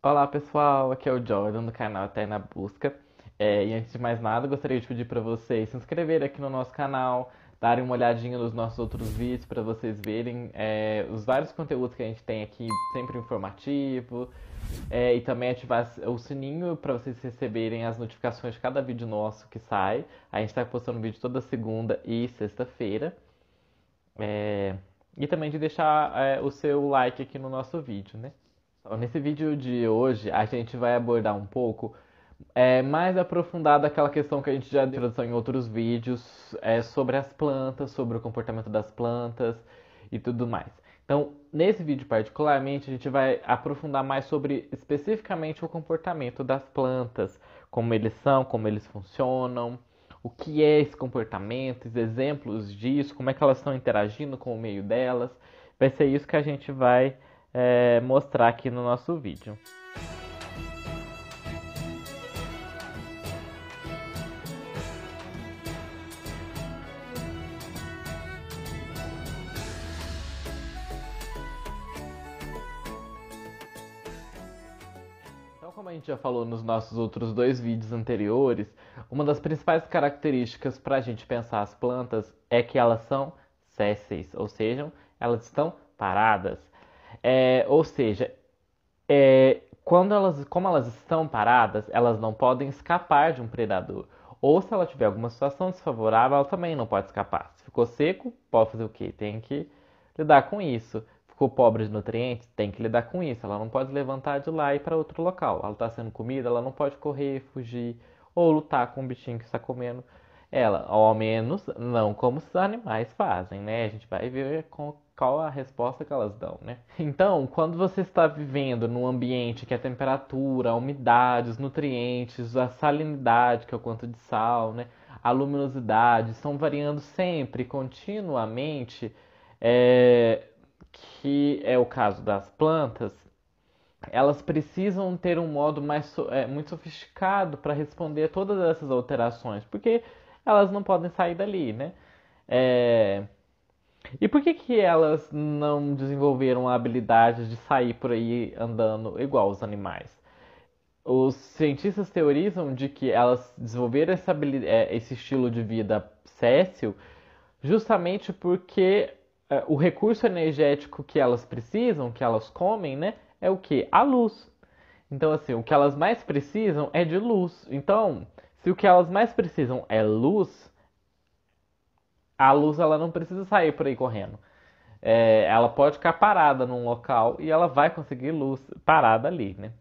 Olá pessoal, aqui é o Jordan do canal Eterna Busca. E antes de mais nada, gostaria de pedir para vocês se inscreverem aqui no nosso canal, darem uma olhadinha nos nossos outros vídeos para vocês verem os vários conteúdos que a gente tem aqui, sempre informativo, e também ativar o sininho para vocês receberem as notificações de cada vídeo nosso que sai. A gente está postando vídeo toda segunda e sexta-feira. É, e também de deixar o seu like aqui no nosso vídeo, né? Então, nesse vídeo de hoje, a gente vai abordar um pouco mais aprofundado aquela questão que a gente já deu introdução em outros vídeos sobre as plantas, sobre o comportamento das plantas e tudo mais. Então, nesse vídeo particularmente, a gente vai aprofundar mais sobre especificamente o comportamento das plantas, como eles são, como eles funcionam, o que é esse comportamento, os exemplos disso, como é que elas estão interagindo com o meio delas. Vai ser isso que a gente vai mostrar aqui no nosso vídeo. Então, como a gente já falou nos nossos outros dois vídeos anteriores, uma das principais características para a gente pensar as plantas é que elas são sésseis, ou seja, elas estão paradas. Ou seja, como elas estão paradas, elas não podem escapar de um predador. Ou se ela tiver alguma situação desfavorável, ela também não pode escapar. Se ficou seco, pode fazer o quê? Tem que lidar com isso. Ficou pobre de nutrientes, tem que lidar com isso. Ela não pode levantar de lá e ir para outro local. Ela está sendo comida, ela não pode correr, fugir ou lutar com o bichinho que está comendo ela. Ao menos não como os animais fazem, né? A gente vai ver qual a resposta que elas dão, né? Então, quando você está vivendo num ambiente que a temperatura, a umidade, os nutrientes, a salinidade, que é o quanto de sal, né? A luminosidade estão variando sempre, continuamente, é, que é o caso das plantas, elas precisam ter um modo muito sofisticado para responder a todas essas alterações, porque elas não podem sair dali, né? É, E por que que elas não desenvolveram a habilidade de sair por aí andando igual os animais? Os cientistas teorizam de que elas desenvolveram esse estilo de vida séssil justamente porque o recurso energético que elas precisam, que elas comem, né, é o que? A luz. Então, assim, o que elas mais precisam é de luz. Então, se o que elas mais precisam é luz, a luz ela não precisa sair por aí correndo. Ela pode ficar parada num local e ela vai conseguir luz parada ali, né?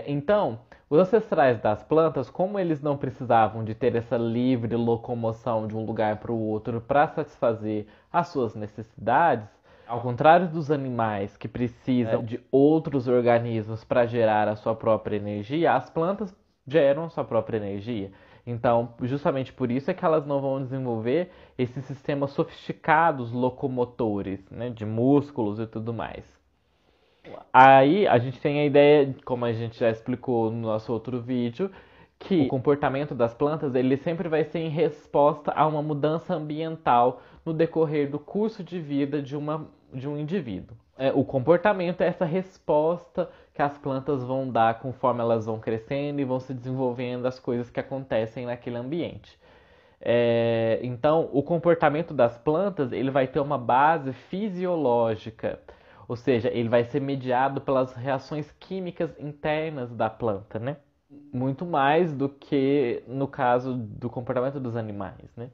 Então, os ancestrais das plantas, como eles não precisavam de ter essa livre locomoção de um lugar para o outro para satisfazer as suas necessidades, ao contrário dos animais que precisam de outros organismos para gerar a sua própria energia, as plantas geram a sua própria energia. Então, justamente por isso é que elas não vão desenvolver esses sistemas sofisticados locomotores, né, de músculos e tudo mais. Aí a gente tem a ideia, como a gente já explicou no nosso outro vídeo, que o comportamento das plantas ele sempre vai ser em resposta a uma mudança ambiental no decorrer do curso de vida de um indivíduo. O comportamento é essa resposta que as plantas vão dar conforme elas vão crescendo e vão se desenvolvendo as coisas que acontecem naquele ambiente. Então, o comportamento das plantas ele vai ter uma base fisiológica, ou seja, ele vai ser mediado pelas reações químicas internas da planta, né? Muito mais do que no caso do comportamento dos animais, né?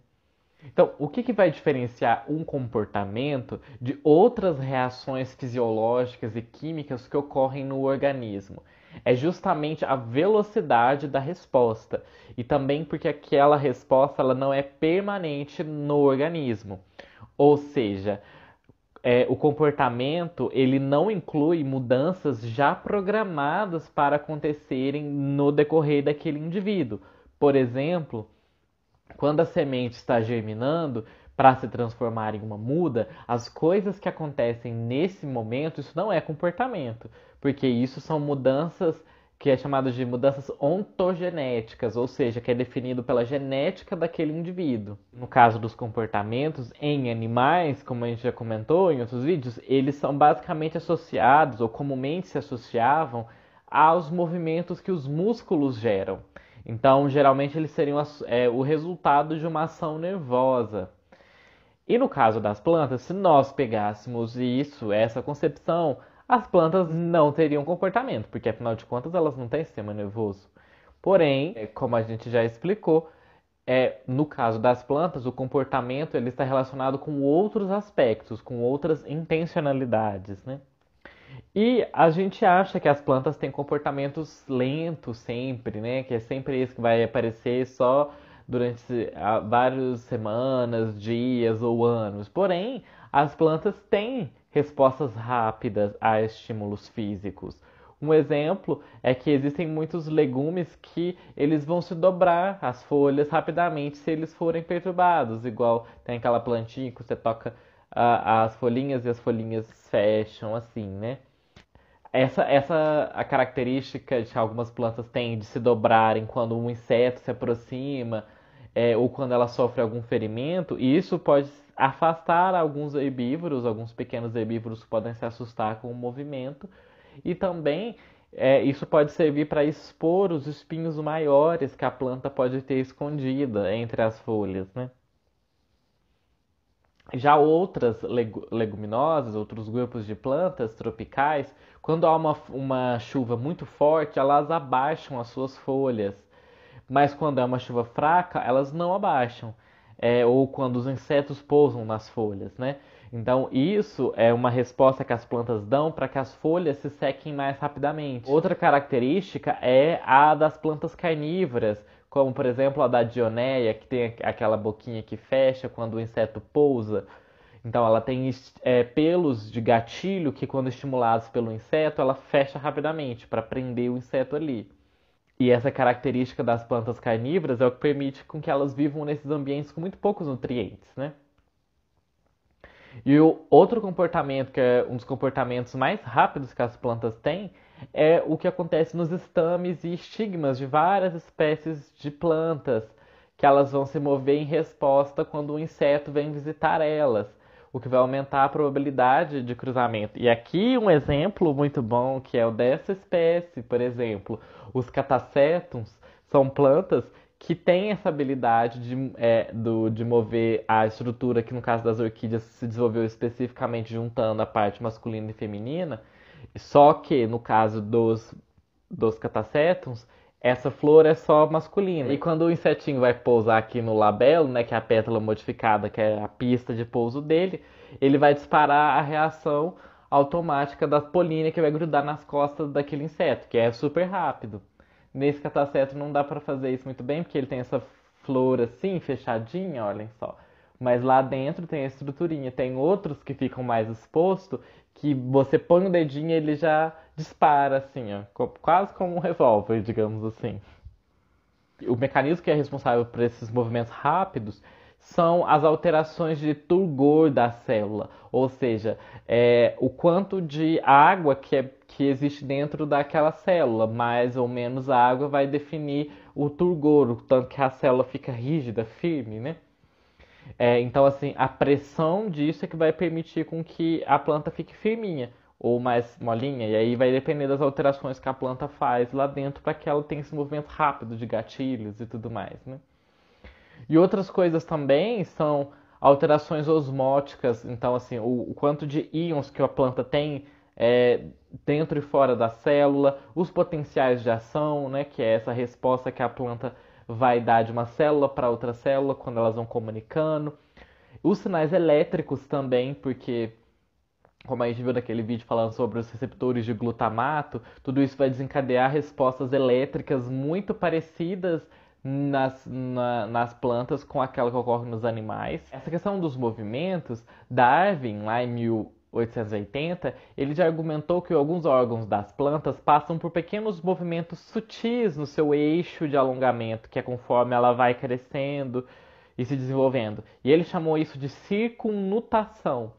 Então, o que vai diferenciar um comportamento de outras reações fisiológicas e químicas que ocorrem no organismo? É justamente a velocidade da resposta e também porque aquela resposta ela não é permanente no organismo. Ou seja, o comportamento ele não inclui mudanças já programadas para acontecerem no decorrer daquele indivíduo. Por exemplo, quando a semente está germinando para se transformar em uma muda, as coisas que acontecem nesse momento, isso não é comportamento, porque isso são mudanças que é chamado de mudanças ontogenéticas, ou seja, que é definido pela genética daquele indivíduo. No caso dos comportamentos em animais, como a gente já comentou em outros vídeos, eles são basicamente associados, ou comumente se associavam, aos movimentos que os músculos geram. Então, geralmente, eles seriam o resultado de uma ação nervosa. E no caso das plantas, se nós pegássemos isso, essa concepção, as plantas não teriam comportamento, porque afinal de contas elas não têm sistema nervoso. Porém, como a gente já explicou, no caso das plantas, o comportamento ele está relacionado com outros aspectos, com outras intencionalidades, né? E a gente acha que as plantas têm comportamentos lentos sempre, né? Que é sempre isso que vai aparecer só durante várias semanas, dias ou anos. Porém, as plantas têm respostas rápidas a estímulos físicos. Um exemplo é que existem muitos legumes que eles vão se dobrar as folhas rapidamente se eles forem perturbados. Igual tem aquela plantinha que você toca as folhinhas e as folhinhas fecham assim, né? Essa a característica de algumas plantas têm de se dobrarem quando um inseto se aproxima, ou quando ela sofre algum ferimento, e isso pode afastar alguns herbívoros, alguns pequenos herbívoros podem se assustar com o movimento, e também isso pode servir para expor os espinhos maiores que a planta pode ter escondida entre as folhas, né? Já outras leguminosas, outros grupos de plantas tropicais, quando há uma chuva muito forte, elas abaixam as suas folhas. Mas quando é uma chuva fraca, elas não abaixam. Ou quando os insetos pousam nas folhas, né? Então, isso é uma resposta que as plantas dão para que as folhas se sequem mais rapidamente. Outra característica é a das plantas carnívoras, como por exemplo a da Dionéia, que tem aquela boquinha que fecha quando o inseto pousa. Então ela tem pelos de gatilho que, quando estimulados pelo inseto, ela fecha rapidamente para prender o inseto ali. E essa característica das plantas carnívoras é o que permite com que elas vivam nesses ambientes com muito poucos nutrientes, né? E o outro comportamento, que é um dos comportamentos mais rápidos que as plantas têm, é o que acontece nos estames e estigmas de várias espécies de plantas, que elas vão se mover em resposta quando um inseto vem visitar elas, o que vai aumentar a probabilidade de cruzamento. E aqui um exemplo muito bom, que é o dessa espécie, por exemplo, os catacetums são plantas que têm essa habilidade de mover a estrutura, que no caso das orquídeas se desenvolveu especificamente juntando a parte masculina e feminina, só que no caso dos catacetums, essa flor é só masculina. E quando o insetinho vai pousar aqui no labelo, né, que é a pétala modificada, que é a pista de pouso dele, ele vai disparar a reação automática da polínia que vai grudar nas costas daquele inseto, que é super rápido. Nesse cataceto não dá para fazer isso muito bem, porque ele tem essa flor assim, fechadinha, olhem só. Mas lá dentro tem a estruturinha. Tem outros que ficam mais expostos, que você põe o dedinho e ele já dispara, assim, ó. Quase como um revólver, digamos assim. O mecanismo que é responsável por esses movimentos rápidos são as alterações de turgor da célula, ou seja, o quanto de água que existe dentro daquela célula. Mais ou menos água vai definir o turgor, o tanto que a célula fica rígida, firme, né? Então, assim, a pressão disso é que vai permitir com que a planta fique firminha ou mais molinha, e aí vai depender das alterações que a planta faz lá dentro para que ela tenha esse movimento rápido de gatilhos e tudo mais, né? E outras coisas também são alterações osmóticas, então assim, o quanto de íons que a planta tem dentro e fora da célula, os potenciais de ação, né, que é essa resposta que a planta vai dar de uma célula para outra célula quando elas vão comunicando. Os sinais elétricos também, porque como a gente viu naquele vídeo falando sobre os receptores de glutamato, tudo isso vai desencadear respostas elétricas muito parecidas nas plantas com aquela que ocorre nos animais. Essa questão dos movimentos, Darwin, lá em 1880, ele já argumentou que alguns órgãos das plantas passam por pequenos movimentos sutis no seu eixo de alongamento, que é conforme ela vai crescendo e se desenvolvendo. E ele chamou isso de circunnutação.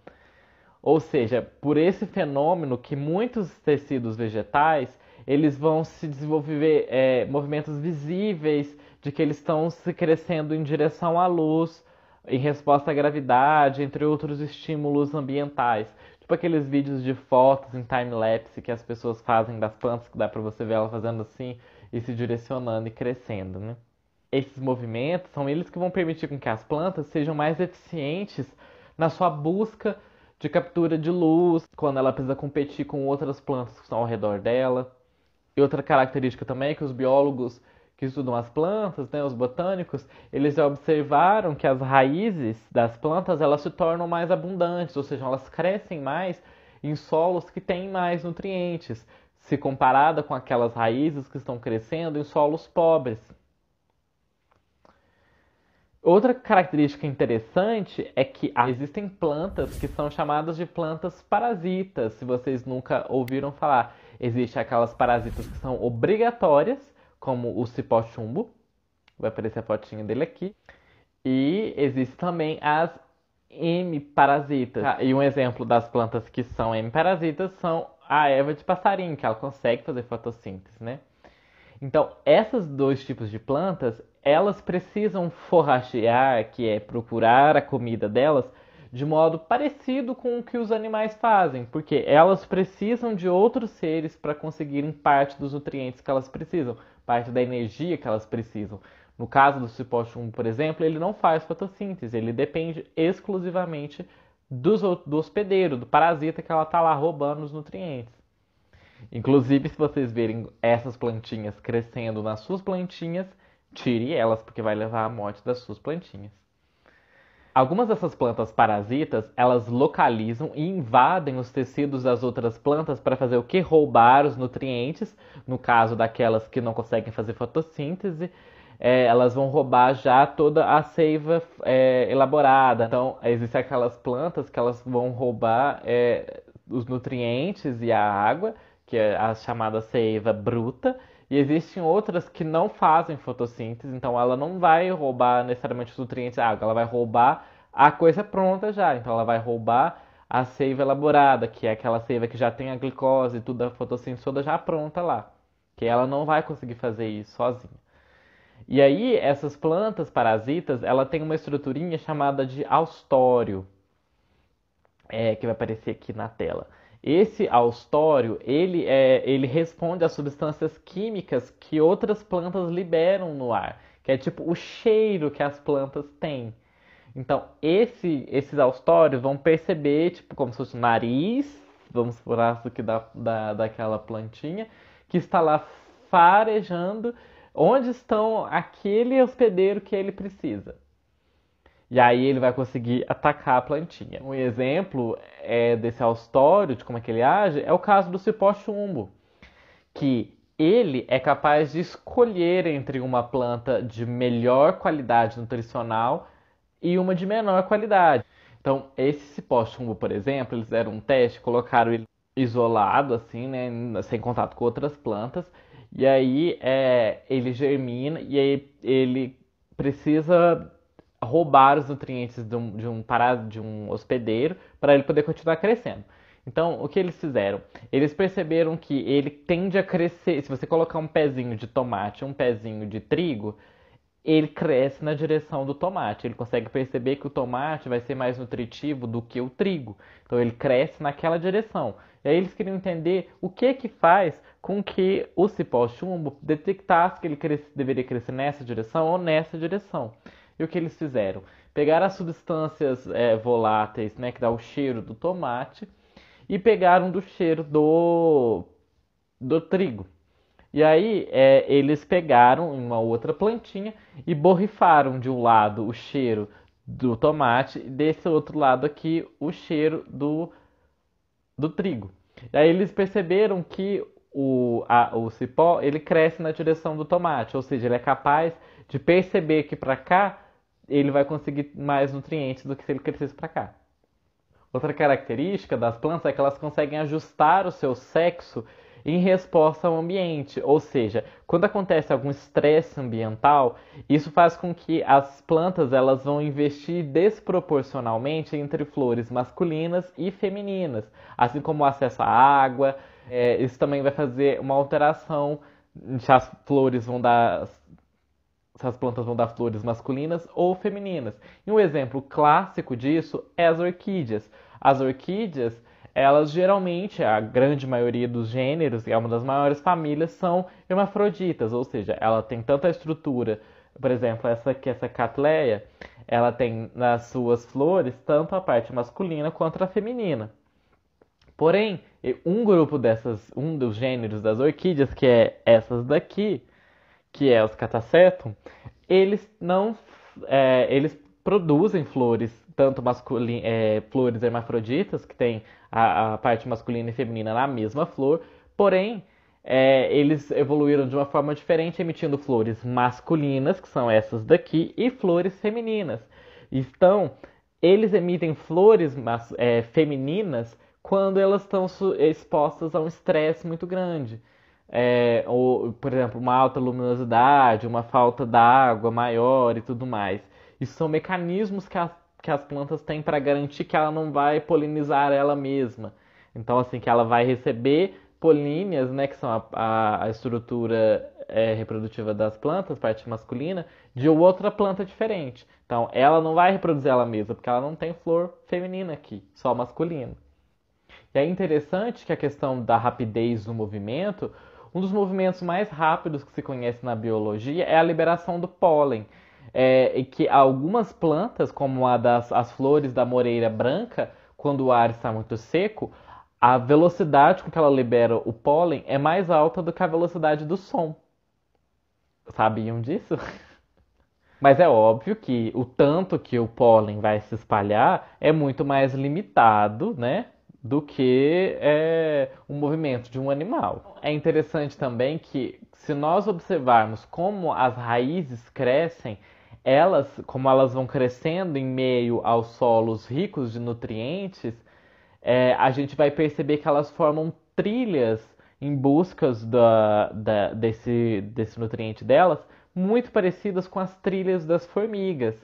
Ou seja, por esse fenômeno que muitos tecidos vegetais, eles vão se desenvolver movimentos visíveis de que eles estão se crescendo em direção à luz, em resposta à gravidade, entre outros estímulos ambientais. Tipo aqueles vídeos de fotos em time-lapse que as pessoas fazem das plantas, que dá pra você ver ela fazendo assim e se direcionando e crescendo, né? Esses movimentos são eles que vão permitir com que as plantas sejam mais eficientes na sua busca de captura de luz, quando ela precisa competir com outras plantas que estão ao redor dela. E outra característica também é que os biólogos que estudam as plantas, né, os botânicos, eles já observaram que as raízes das plantas elas se tornam mais abundantes, ou seja, elas crescem mais em solos que têm mais nutrientes, se comparada com aquelas raízes que estão crescendo em solos pobres. Outra característica interessante é que existem plantas que são chamadas de plantas parasitas. Se vocês nunca ouviram falar, existem aquelas parasitas que são obrigatórias, como o cipó-chumbo. Vai aparecer a fotinha dele aqui. E existem também as hemiparasitas. E um exemplo das plantas que são hemiparasitas são a erva de passarinho, que ela consegue fazer fotossíntese, né? Então, esses dois tipos de plantas, elas precisam forragear, que é procurar a comida delas, de modo parecido com o que os animais fazem, porque elas precisam de outros seres para conseguirem parte dos nutrientes que elas precisam, parte da energia que elas precisam. No caso do cipó-chumbo, por exemplo, ele não faz fotossíntese, ele depende exclusivamente do hospedeiro, do parasita que ela está lá roubando os nutrientes. Inclusive, se vocês verem essas plantinhas crescendo nas suas plantinhas, tire elas, porque vai levar à morte das suas plantinhas. Algumas dessas plantas parasitas, elas localizam e invadem os tecidos das outras plantas para fazer o que? Roubar os nutrientes. No caso daquelas que não conseguem fazer fotossíntese, elas vão roubar já toda a seiva elaborada. Então, existem aquelas plantas que elas vão roubar os nutrientes e a água, que é a chamada seiva bruta, e existem outras que não fazem fotossíntese, então ela não vai roubar necessariamente os nutrientes da água, ela vai roubar a coisa pronta já, então ela vai roubar a seiva elaborada, que é aquela seiva que já tem a glicose e tudo, a fotossíntese toda já pronta lá, que ela não vai conseguir fazer isso sozinha. E aí, essas plantas parasitas, ela tem uma estruturinha chamada de austório, que vai aparecer aqui na tela. Esse austório, ele responde às substâncias químicas que outras plantas liberam no ar, que é tipo o cheiro que as plantas têm. Então, esses austórios vão perceber, tipo, como se fosse o nariz, vamos por isso aqui daquela plantinha, que está lá farejando onde estão aquele hospedeiro que ele precisa. E aí ele vai conseguir atacar a plantinha. Um exemplo desse austório, de como é que ele age, é o caso do cipó-chumbo, que ele é capaz de escolher entre uma planta de melhor qualidade nutricional e uma de menor qualidade. Então, esse cipó-chumbo, por exemplo, eles fizeram um teste, colocaram ele isolado, assim, né, sem contato com outras plantas, e aí ele germina e aí ele precisa roubar os nutrientes de um hospedeiro para ele poder continuar crescendo. Então, o que eles fizeram? Eles perceberam que ele tende a crescer. Se você colocar um pezinho de tomate e um pezinho de trigo, ele cresce na direção do tomate. Ele consegue perceber que o tomate vai ser mais nutritivo do que o trigo. Então, ele cresce naquela direção. E aí eles queriam entender o que faz com que o cipó-chumbo detectasse que ele deveria crescer nessa direção ou nessa direção. E o que eles fizeram? Pegaram as substâncias voláteis, né, que dá o cheiro do tomate, e pegaram do cheiro do trigo. E aí eles pegaram uma outra plantinha e borrifaram de um lado o cheiro do tomate e desse outro lado aqui o cheiro do trigo. E aí eles perceberam que o cipó ele cresce na direção do tomate, ou seja, ele é capaz de perceber que para cá ele vai conseguir mais nutrientes do que se ele crescesse para cá. Outra característica das plantas é que elas conseguem ajustar o seu sexo em resposta ao ambiente. Ou seja, quando acontece algum estresse ambiental, isso faz com que as plantas elas vão investir desproporcionalmente entre flores masculinas e femininas, assim como o acesso à água. Isso também vai fazer uma alteração se as flores vão dar se as plantas vão dar flores masculinas ou femininas. E um exemplo clássico disso é as orquídeas. As orquídeas, elas geralmente, a grande maioria dos gêneros, e é uma das maiores famílias, são hermafroditas, ou seja, ela tem tanta estrutura, por exemplo, essa Cattleya, ela tem nas suas flores tanto a parte masculina quanto a feminina. Porém, um dos gêneros das orquídeas, que é essas daqui, que é os Catasetum, eles não eles produzem flores, tanto flores hermafroditas, que tem a parte masculina e feminina na mesma flor, porém eles evoluíram de uma forma diferente, emitindo flores masculinas, que são essas daqui, e flores femininas. Então, eles emitem flores femininas quando elas estão expostas a um estresse muito grande. Ou, por exemplo, uma alta luminosidade, uma falta d'água maior e tudo mais. Isso são mecanismos que as plantas têm para garantir que ela não vai polinizar ela mesma. Então, assim, que ela vai receber políneas, né, que são a estrutura reprodutiva das plantas, parte masculina, de outra planta diferente. Então, ela não vai reproduzir ela mesma, porque ela não tem flor feminina aqui, só masculina. E é interessante que a questão da rapidez do movimento, um dos movimentos mais rápidos que se conhece na biologia é a liberação do pólen. E que algumas plantas, como as flores da moreira branca, quando o ar está muito seco, a velocidade com que ela libera o pólen é mais alta do que a velocidade do som. Sabiam disso? Mas é óbvio que o tanto que o pólen vai se espalhar é muito mais limitado, né, do que o movimento de um animal. É interessante também que, se nós observarmos como as raízes crescem, como elas vão crescendo em meio aos solos ricos de nutrientes, a gente vai perceber que elas formam trilhas em busca desse nutriente delas, muito parecidas com as trilhas das formigas.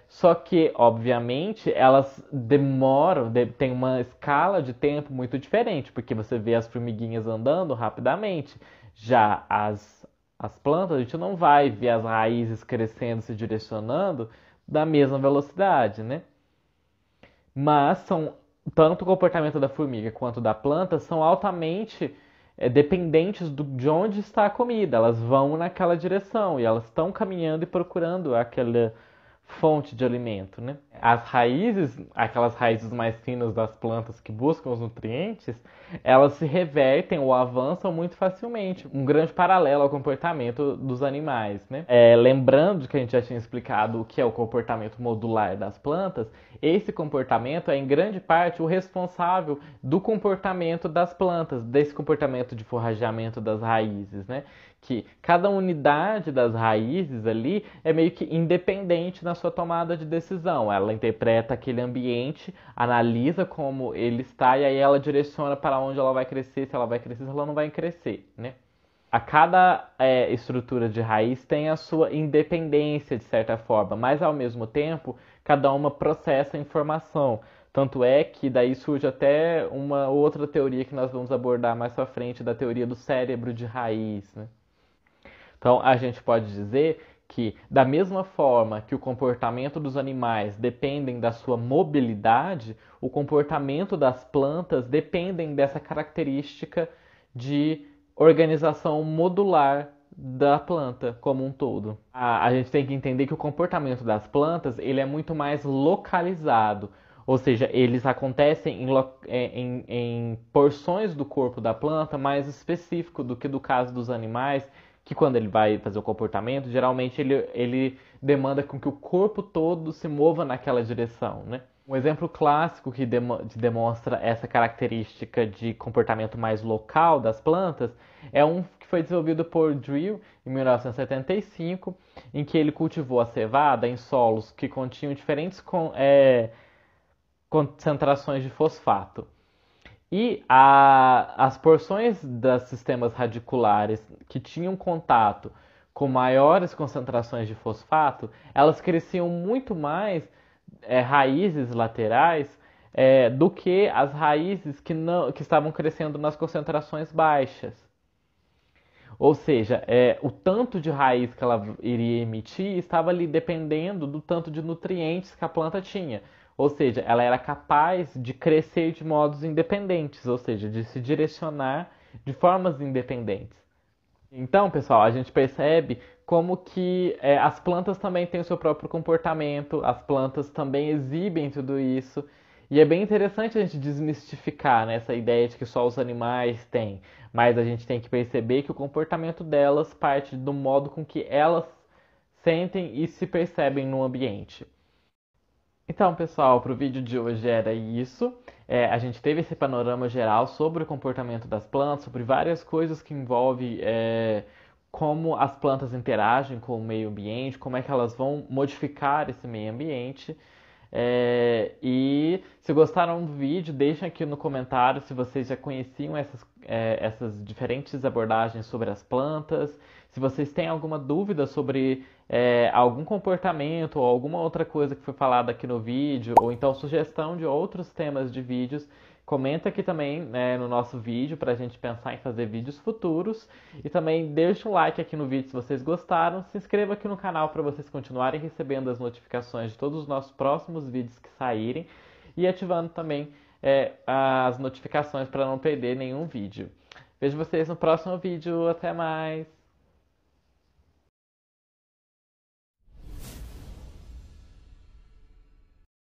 Só que, obviamente, elas demoram, tem uma escala de tempo muito diferente, porque você vê as formiguinhas andando rapidamente. Já as plantas, a gente não vai ver as raízes crescendo, se direcionando da mesma velocidade, né? Mas tanto o comportamento da formiga quanto da planta são altamente dependentes de onde está a comida. Elas vão naquela direção e elas estão caminhando e procurando aquela fonte de alimento, né? As raízes, aquelas raízes mais finas das plantas que buscam os nutrientes, elas se revertem ou avançam muito facilmente. Um grande paralelo ao comportamento dos animais, né? Lembrando que a gente já tinha explicado o que é o comportamento modular das plantas, esse comportamento é em grande parte o responsável do comportamento das plantas, desse comportamento de forrageamento das raízes, né? Que cada unidade das raízes ali é meio que independente na sua tomada de decisão. Ela interpreta aquele ambiente, analisa como ele está e aí ela direciona para onde ela vai crescer, se ela vai crescer, se ela não vai crescer, né? A cada estrutura de raiz tem a sua independência, de certa forma, mas ao mesmo tempo, cada uma processa a informação. Tanto é que daí surge até uma outra teoria que nós vamos abordar mais pra frente, da teoria do cérebro de raiz, né? Então, a gente pode dizer que, da mesma forma que o comportamento dos animais dependem da sua mobilidade, o comportamento das plantas dependem dessa característica de organização modular da planta como um todo. A gente tem que entender que o comportamento das plantas ele é muito mais localizado, ou seja, eles acontecem em porções do corpo da planta mais específico do que do caso dos animais, que quando ele vai fazer o comportamento, geralmente ele demanda com que o corpo todo se mova naquela direção, né? Um exemplo clássico que demonstra essa característica de comportamento mais local das plantas é um que foi desenvolvido por Drew em 1975, em que ele cultivou a cevada em solos que continham diferentes concentrações de fosfato. E as porções dos sistemas radiculares que tinham contato com maiores concentrações de fosfato, elas cresciam muito mais raízes laterais do que as raízes que estavam crescendo nas concentrações baixas. Ou seja, o tanto de raiz que ela iria emitir estava ali dependendo do tanto de nutrientes que a planta tinha. Ou seja, ela era capaz de crescer de modos independentes, ou seja, de se direcionar de formas independentes. Então, pessoal, a gente percebe como que as plantas também têm o seu próprio comportamento, as plantas também exibem tudo isso. E é bem interessante a gente desmistificar, né, essa ideia de que só os animais têm, mas a gente tem que perceber que o comportamento delas parte do modo com que elas sentem e se percebem no ambiente. Então, pessoal, para o vídeo de hoje era isso. A gente teve esse panorama geral sobre o comportamento das plantas, sobre várias coisas que envolvem como as plantas interagem com o meio ambiente, como é que elas vão modificar esse meio ambiente. E se gostaram do vídeo, deixem aqui no comentário se vocês já conheciam essas diferentes abordagens sobre as plantas. Se vocês têm alguma dúvida sobre algum comportamento ou alguma outra coisa que foi falada aqui no vídeo, ou então sugestão de outros temas de vídeos, comenta aqui também, né, no nosso vídeo para a gente pensar em fazer vídeos futuros. E também deixa um like aqui no vídeo se vocês gostaram. Se inscreva aqui no canal para vocês continuarem recebendo as notificações de todos os nossos próximos vídeos que saírem. E ativando também as notificações para não perder nenhum vídeo. Vejo vocês no próximo vídeo. Até mais!